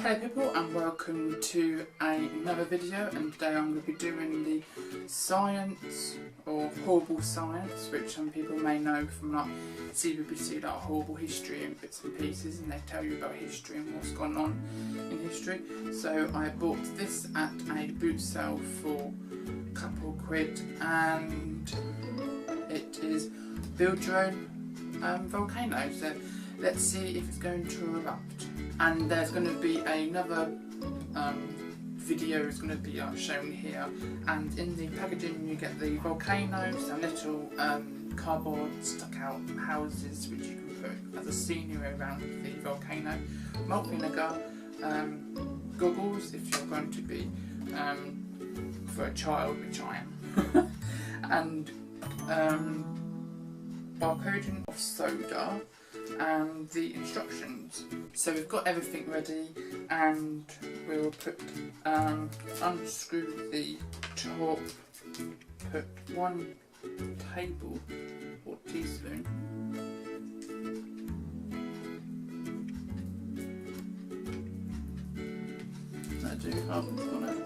Hello people and welcome to another video, and today I'm going to be doing the science or horrible science, which some people may know from like CBBC, like horrible history and bits and pieces, and they tell you about history and what's gone on in history. So I bought this at a boot sale for a couple of quid, and it is build your own volcano. So let's see if it's going to erupt. And there's going to be another video is going to be shown here, and in the packaging you get the volcanoes and little cardboard stuck out houses which you can put as a scenery around the volcano, malt vinegar, goggles if you're going to be for a child, which I am, and barcoding of soda and the instructions. So we've got everything ready, and we'll put unscrew the top, put 1 table or teaspoon, I do half on it.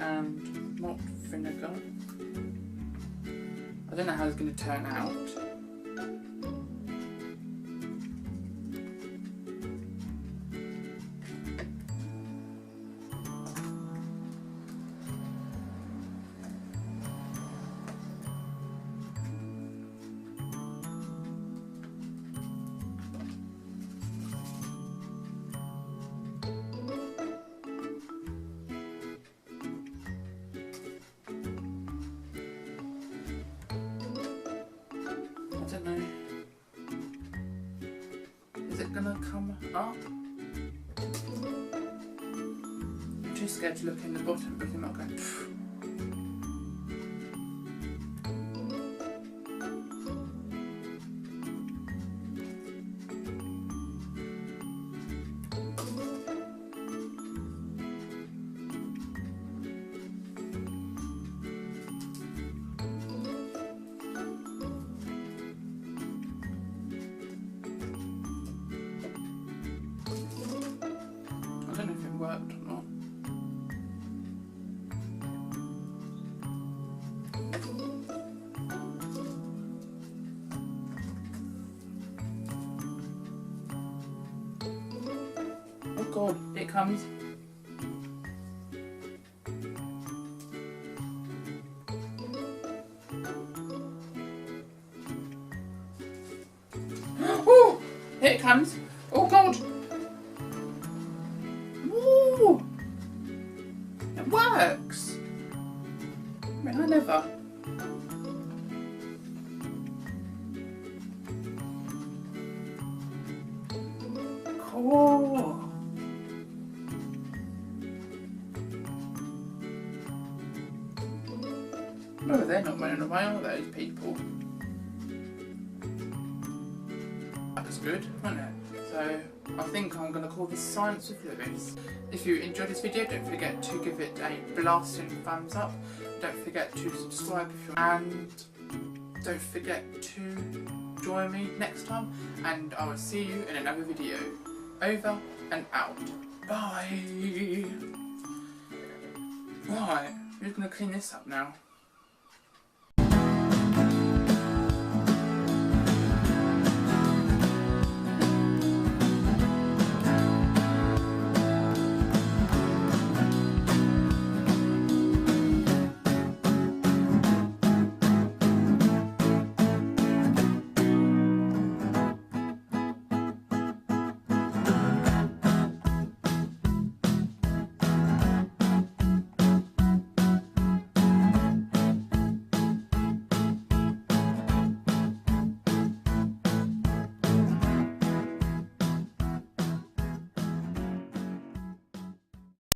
And malt vinegar. I don't know how it's going to turn out. I don't know. Is it gonna come up? I'm too scared to look in the bottom because it might go pfft. I don't know if it worked or not. Oh god, it comes. Oh, here it comes. Oh god. Ooh, it works. I mean, I never. Cool. No, they're not running away, are those people? That was good, wasn't it? So I think I'm going to call this Science with Lewis. If you enjoyed this video, don't forget to give it a blasting thumbs up. Don't forget to subscribe if you're, and don't forget to join me next time, and I will see you in another video. Over and out. Bye. Right, we're going to clean this up now.